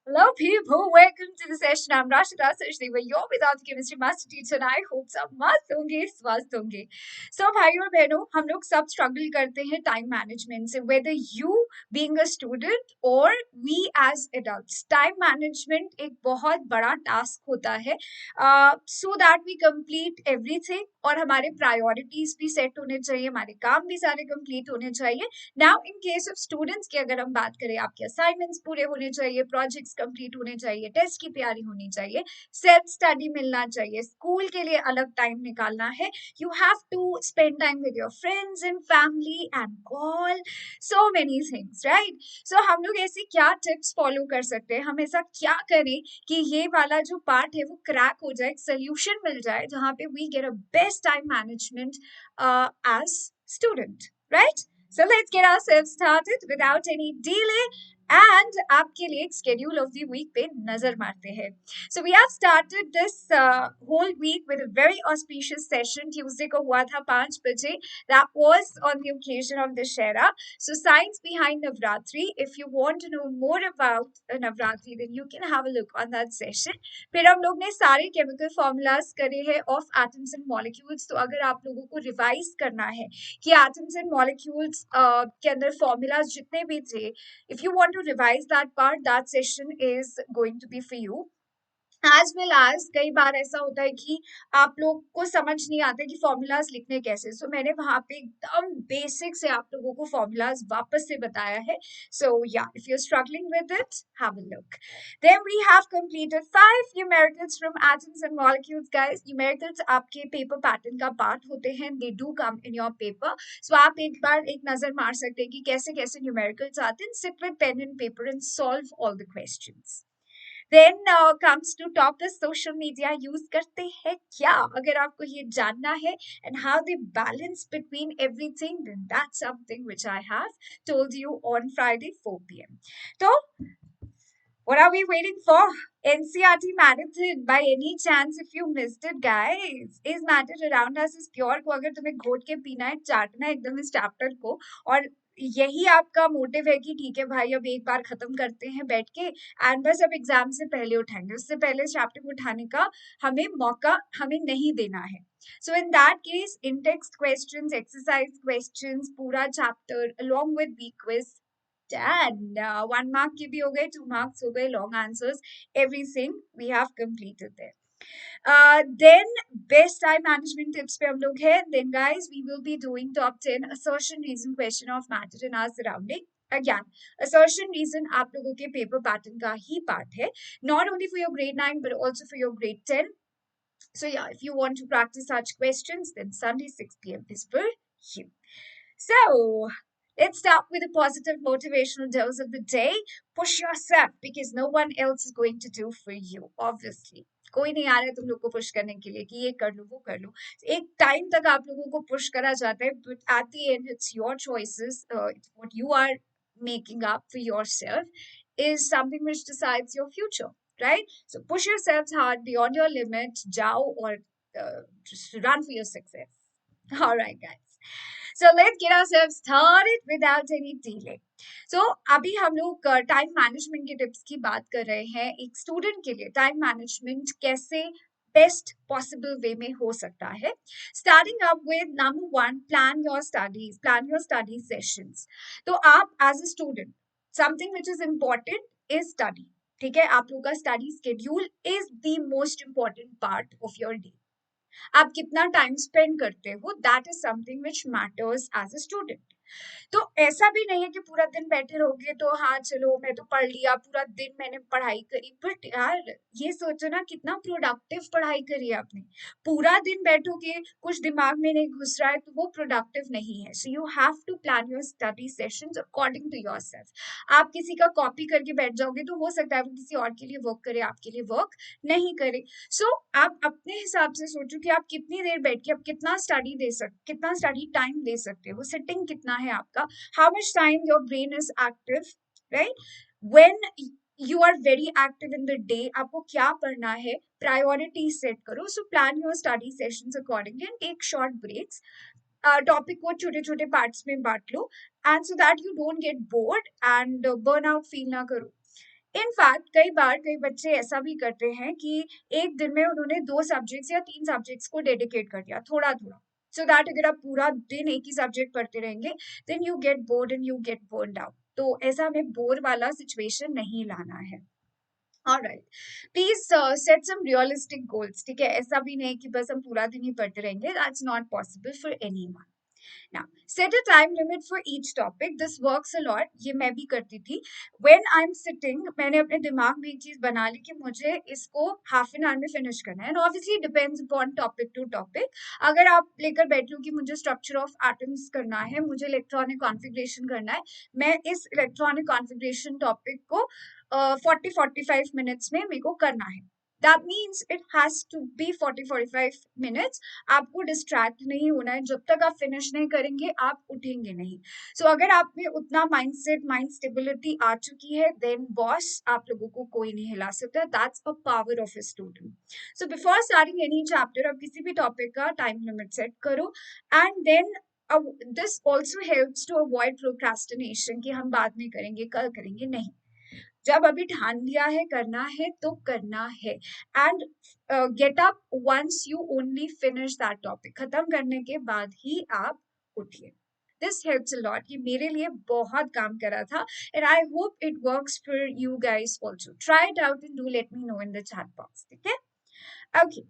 Hello, people. Welcome to the session. I'm Rashida Sachdeva. You're with our chemistry master teacher. And I hope सब मस्त होंगे स्वस्थ होंगे. So भाइयों और बहनों, हम लोग सब struggle करते हैं time management से. Whether you being a student or we as adults, time management एक बहुत बड़ा task होता है. So that we complete everything और हमारे priorities भी set होने चाहिए, हमारे काम भी सारे complete होने चाहिए. Now in case of students की अगर हम बात करें, आपके असाइनमेंट्स पूरे होने चाहिए, प्रोजेक्ट्स कंप्लीट होने चाहिए, टेस्ट की तैयारी होनी चाहिए, सेल्फ स्टडी मिलना चाहिए, स्कूल के लिए अलग टाइम निकालना है, you have to spend time with your friends and family and all so many things, right? So हम लोग ऐसे क्या टिप्स फॉलो कर सकते हैं, हम ऐसा क्या करें कि ये वाला जो पार्ट है वो क्रैक हो जाए, सोल्यूशन मिल जाए जहां पे we get a best time management as student, right? So let's get ourselves started without any delay and आपके लिए एक schedule of the week पे नजर मारते हैं. So we have started this whole week with a very auspicious session. Tuesday को हुआ था 5 बजे. That was on the occasion of Dussehra. So science behind Navratri. If you want to know more about Navratri, then you can have a look on that session. फिर हम लोग ने सारे chemical formulas करे हैं of atoms and molecules. तो अगर आप लोगों को revise करना है कि atoms and molecules के अंदर formulas जितने भी थे, if you want to revise that part, that session is going to be for you. As well as कई बार ऐसा होता है कि आप लोग को समझ नहीं आता कि फॉर्मूलाज लिखने कैसे. सो मैंने वहां पे एकदम बेसिक से आप लोगों को फॉर्मूलाज वापस से बताया है. सो या if you are struggling with it, have a look. Then we have completed 5 numericals from atoms and molecules. Guys, numericals आपके पेपर पैटर्न का पार्ट होते हैं. They do come in your paper. So आप एक बार एक नजर मार सकते हैं कि कैसे कैसे न्यूमेरिकल्स आते हैं. Sit with pen and paper and solve all the questions. Then comes to topic, social media use करते हैं क्या? अगर आपको ये जानना है and how they balance between everything, then that's something which I have told you on Friday 4 p.m. So what are we waiting for? NCRT marathon. By any chance, if you missed it, guys, is matter around us is pure. को अगर तुम्हें घोट के पीना है, चाटना है एकदम इस चैप्टर को, और यही आपका मोटिव है कि ठीक है भाई अब एक बार खत्म करते हैं बैठ के एंड बस अब एग्जाम से पहले उठाएंगे, उससे पहले चैप्टर को उठाने का हमें मौका हमें नहीं देना है. So in that case, in text questions, exercise questions, पूरा chapter along with week quiz, done. 1 mark की भी हो गए, 2 marks हो गए, long answers, everything we have completed there. Then best time management tips पे हम लोग हैं. Then guys, we will be doing top 10 assertion reason question of matter in our surrounding. Again, assertion reason आप लोगों के paper pattern का ही part है, not only for your grade 9 but also for your grade 10. So yeah, if you want to practice such questions, then Sunday 6 p.m. is for you. So let's start with a positive motivational dose of the day. Push yourself because no one else is going to do for you, obviously. कोई नहीं आ रहा है तुम लोग को push करने के लिए कि ये कर लो वो कर लो. एक टाइम तक आप लोगों को पुश करा जाता है, but at the end it's your choices. What you are making up for yourself is something which decides your future, right? So push yourselves hard beyond your limit. Jao or just run for your success. All right, guys. So let's get ourselves started without any delay. So अभी हम लोग time management के tips की बात कर रहे हैं. एक स्टूडेंट के लिए टाइम मैनेजमेंट कैसे बेस्ट पॉसिबल वे में हो सकता है. Starting up with number 1, plan your studies, plan your study sessions. तो आप as a student, something which is important is study. ठीक है, आप लोग का study schedule is the most important part of your day. आप कितना टाइम स्पेंड करते हो, that is something which matters as a student. तो ऐसा भी नहीं है कि पूरा दिन बैठे रहोगे तो हाँ चलो मैं तो पढ़ लिया, पूरा दिन मैंने पढ़ाई करी. बट यार ये सोचो ना कितना प्रोडक्टिव पढ़ाई करी है आपने. पूरा दिन बैठोगे, कुछ दिमाग में नहीं घुस रहा है, तो वो प्रोडक्टिव नहीं है. So you have to plan your study sessions according to yourself. आप किसी का कॉपी करके बैठ जाओगे तो हो सकता है वो किसी और के लिए वर्क करे, आपके लिए वर्क नहीं करे. सो आप अपने हिसाब से सोचो कि आप कितनी देर बैठ के आप कितना कितना स्टडी टाइम दे सकते हो. सिटिंग कितना है आपका, how much time your brain is active, right? When you are very active in the day, आपको क्या पढ़ना है, प्रायोरिटी सेट करो. So plan your study sessions accordingly and take short breaks. Topic को छोटे छोटे पार्ट्स में बांट लो and so that you don't get bored and burn out feel ना करो. इनफैक्ट कई बार कई बच्चे ऐसा भी करते हैं कि एक दिन में उन्होंने 2 सब्जेक्ट्स या 3 सब्जेक्ट्स को डेडिकेट कर दिया थोड़ा-थोड़ा। सो दैट अगर आप पूरा दिन एक ही सब्जेक्ट पढ़ते रहेंगे, then you get bored and you get burned out. तो ऐसा हमें बोर वाला सिचुएशन नहीं लाना है। Alright, please set some realistic goals, ठीक है? ऐसा भी नहीं कि बस हम पूरा दिन ही पढ़ते रहेंगे, that's not possible for anyone. Now, set a time limit for each topic. This works a lot. ये मैं भी करती थी. When I'm sitting, मैंने अपने दिमाग में एक चीज बना ली कि मुझे इसको हाफ एन आवर में फिनिश करना है. And obviously depends upon topic to topic. अगर आप लेकर बैठ लो कि मुझे structure of atoms करना है, मुझे electronic configuration करना है, मैं इस electronic configuration topic को 40-45 minutes में मेरे को करना है. That means it has to be 40-45 minutes. आपको डिस्ट्रैक्ट नहीं होना है. जब तक आप फिनिश नहीं करेंगे आप उठेंगे नहीं. सो अगर आप में उतना माइंडसेट, माइंड स्टेबिलिटी आ चुकी है, देन बॉस आप लोगों को कोई नहीं हिला सकता. That's a power of a student. So before starting any chapter आप किसी भी टॉपिक का टाइम लिमिट सेट करो, and then this also helps to avoid procrastination कि हम बाद में करेंगे, कल करेंगे. नहीं, जब अभी ठान लिया है करना है तो करना है. And get up once you only finish that topic. खत्म करने के बाद ही आप उठिए. This helps a lot. ये मेरे लिए बहुत काम करा था, and I hope it works for you guys also. Try it out and do let me know in the chat box. ठीक है? Okay,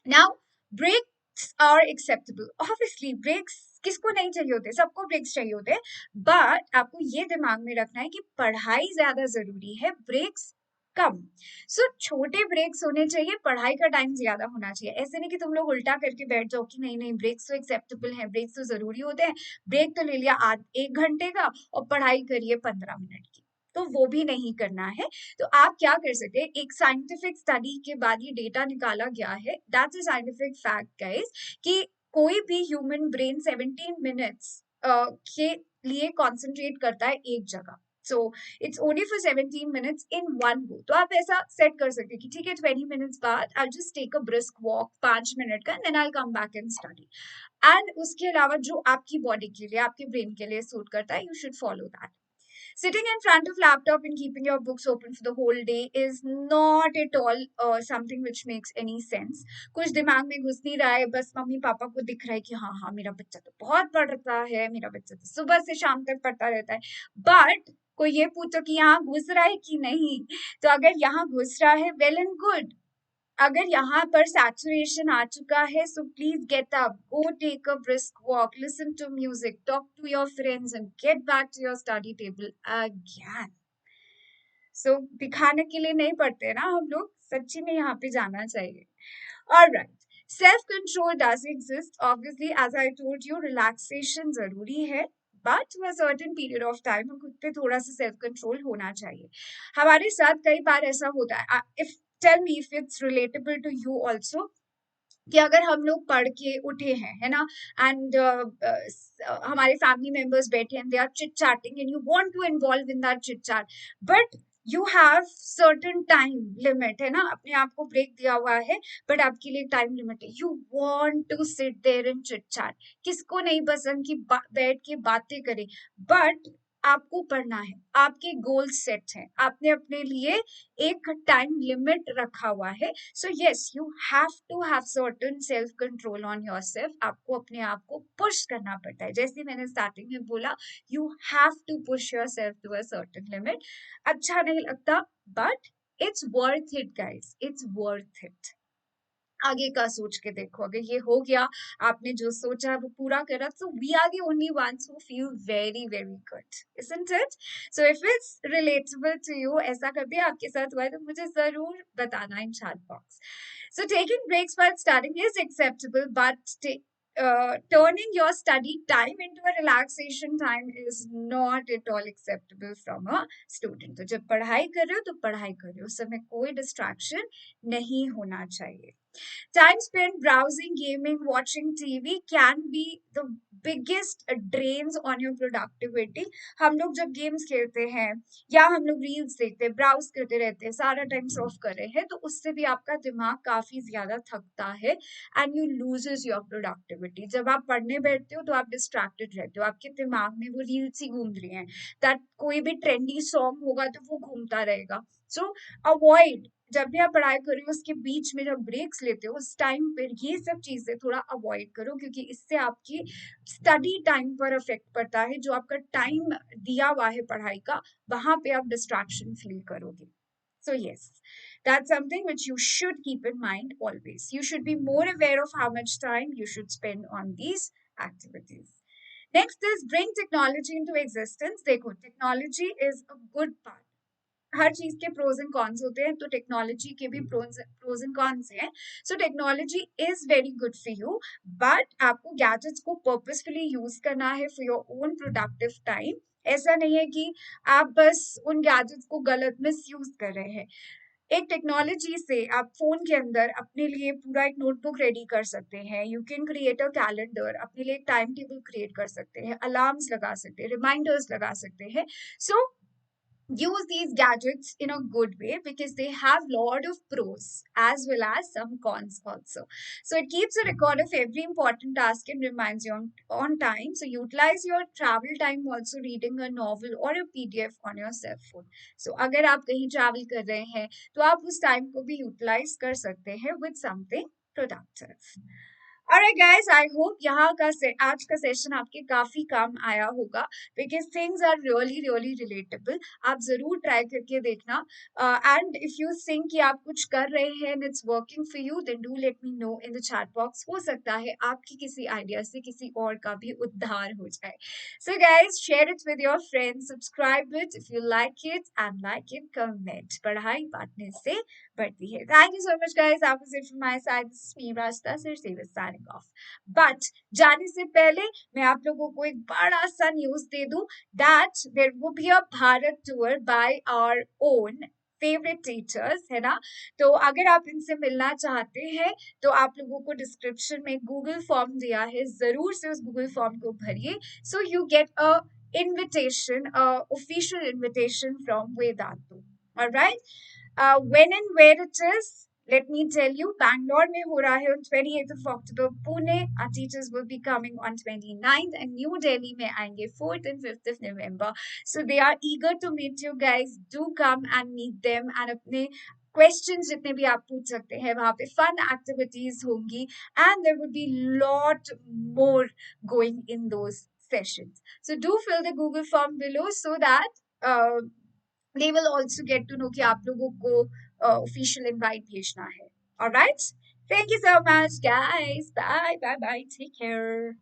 now breaks are acceptable. Obviously breaks किसको नहीं चाहिए होते, सबको ब्रेक्स चाहिए होते हैं. बट आपको ये दिमाग में रखना है कि पढ़ाई ज्यादा जरूरी है, ब्रेक्स कम. सो छोटे ब्रेक्स होने चाहिए, पढ़ाई का टाइम ज्यादा होना चाहिए. ऐसे नहीं कि तुम लोग उल्टा करके बैठ जाओ कि नहीं नहीं ब्रेक्स तो एक्सेप्टेबल है, ब्रेक्स तो जरूरी होते हैं. ब्रेक तो ले लिया 1 घंटे का और पढ़ाई करिए 15 मिनट की, तो वो भी नहीं करना है. तो आप क्या कर सकते हैं, एक साइंटिफिक स्टडी के बाद ये डेटा निकाला गया है, that's a scientific fact guys, कि कोई भी ह्यूमन ब्रेन 17 मिनट्स के लिए कॉन्सेंट्रेट करता है एक जगह. So it's only for 17 minutes in one go. तो आप ऐसा सेट कर सकते हैं कि ठीक है 20 मिनट्स बाद I just take a brisk walk 5 minute का, then I come back and study. And उसके अलावा जो आपकी बॉडी के लिए, आपके ब्रेन के लिए सूट करता है, you should follow that. Sitting in front of laptop and keeping your books open for the whole day is not at all something which makes any sense. कुछ दिमाग में घुस नहीं रहा है, बस मम्मी पापा को दिख रहा है कि हाँ हाँ मेरा बच्चा तो बहुत पढ़ता है, मेरा बच्चा तो सुबह से शाम तक पढ़ता रहता है. बट कोई ये पूछो कि यहाँ घुस रहा है कि नहीं. तो अगर यहाँ घुस रहा है, वेल एंड गुड. अगर यहाँ पर सैचुरेशन आ चुका है, so please get up, go take a brisk walk, listen to music, talk to your friends and get back to your study table again. So दिखाने के लिए नहीं पढ़ते ना हम लोग, सच्ची में यहाँ पे जाना चाहिए. Alright, self control does exist. Obviously as I told you, relaxation जरूरी है, but to a certain period of time हम खुद पे थोड़ा सा सेल्फ कंट्रोल होना चाहिए. हमारे साथ कई बार ऐसा होता है, if tell me if it's relatable to you also, कि अगर हम लोग पढ़ के उठे हैं, है ना, एंड हमारे फैमिली मेंबर्स बैठे हैं, they are chit chatting and you want to involve in that chit chat, but you have certain time limit, है ना, अपने आप को ब्रेक दिया हुआ है, बट आपके लिए टाइम लिमिट है. You want to sit there in chit chat. किसको नहीं पसंद कि बैठ के बातें करें, बट आपको पढ़ना है, आपके गोल सेट हैं, आपने अपने लिए एक टाइम लिमिट रखा हुआ है. So yes, you have to have certain self control on yourself. आपको अपने आप को पुश करना पड़ता है. जैसे मैंने स्टार्टिंग में बोला, you have to push yourself to a certain limit. अच्छा नहीं लगता, but it's worth it guys. It's worth it. आगे का सोच के देखो, अगर ये हो गया, आपने जो सोचा है वो पूरा करा, so we are the only ones who feel very very good, isn't it? So if it's relatable to you, ऐसा कभी आपके साथ हुआ है तो मुझे जरूर बताना in chat box. So taking breaks while studying is acceptable, but turning your study time into a relaxation time is not at all acceptable from a student. तो जब पढ़ाई कर रहे हो तो पढ़ाई कर रहे हो, उस समय कोई distraction नहीं होना चाहिए. Time spent browsing, gaming, watching TV can be the biggest drains on your productivity. हम लोग जब गेम्स खेलते हैं या हम लोग रील्स देखते हैं, ब्राउज करते रहते हैं, सारा टाइम सर्फ कर रहे हैं, तो उससे भी आपका दिमाग काफी ज्यादा थकता है and you loses your productivity. जब आप पढ़ने बैठते हो तो आप डिस्ट्रैक्टेड रहते हो, आपके दिमाग में वो रील्स ही घूम रही हैं, दैट कोई भी ट्रेंडी सॉन्ग होगा तो वो घूमता रहेगा. सो अवॉइड, जब भी आप पढ़ाई कर रहे हो उसके बीच में जब ब्रेक्स लेते हो उस टाइम पर ये सब चीजें थोड़ा अवॉइड करो, क्योंकि इससे आपकी स्टडी टाइम पर इफेक्ट पड़ता है. जो आपका टाइम दिया हुआ है पढ़ाई का, वहां पे आप डिस्ट्रैक्शन फील करोगे. So yes, that's something which you should keep in mind always. You should be more aware of how much time you should spend on these activities. Next is bring technology into existence. देखो, technology is a good part. हर चीज के pros and cons होते हैं, तो technology के भी pros and cons हैं. So technology is very good for you, but आपको गैजेट्स को पर्पसफुली यूज करना है for your own productive time. ऐसा नहीं है कि आप बस उन गैजेट्स को गलत मिस यूज कर रहे हैं. एक टेक्नोलॉजी से आप फोन के अंदर अपने लिए पूरा एक नोटबुक रेडी कर सकते हैं. You can create a calendar, अपने लिए एक टाइम टेबल क्रिएट कर सकते हैं, अलार्म्स लगा सकते हैं, रिमाइंडर्स लगा सकते हैं. सो use these gadgets in a good way, because they have lot of pros as well as some cons also. So it keeps a record of every important task and reminds you on time. So utilize your travel time also reading a novel or a PDF on your cell phone. So अगर आप कहीं travel कर रहे हैं तो आप उस time को भी utilize कर सकते हैं with something productive. Alright guys, I hope यहाँ का आज का सेशन आपके काफी काम आया होगा, because things are really really relatable. आप जरूर ट्राई करके देखना. And if you think कि आप कुछ कर रहे हैं and it's working for you, then do let me know in the chat box. हो सकता है आपकी किसी आइडिया से किसी और का भी उद्धार हो जाए. So guys, share it with your friends, subscribe it if you like it, and like it, comment. पढ़ाई बांटने से बढ़ती है. Thank you so much guys. That was it from my side. This is me, Rashta Sirsevi, signing off. But जाने से पहले मैं आप लोगों को एक बड़ा सा न्यूज दे दूं, that there will be a Bharat tour by our own favourite teachers, है ना. तो अगर आप इनसे मिलना चाहते हैं तो आप लोगों को डिस्क्रिप्शन में गूगल फॉर्म दिया है, जरूर से उस गूगल फॉर्म को भरिए. So you get a invitation, official invitation from Vedantu. All right. When and where it is, let me tell you. Bangalore में हो रहा है on 28th of October. Pune, our teachers will be coming on 29th, and New Delhi में आएंगे 4th and 5th of November. So they are eager to meet you guys. Do come and meet them, and अपने questions जितने भी आप पूछ सकते हैं वहाँ पे fun activities होंगी, and there would be lot more going in those sessions. So do fill the Google form below so that they will also get to know कि आप लोगों को official invite भेजना है. All right. Thank you so much, guys. Bye, bye, bye. Take care.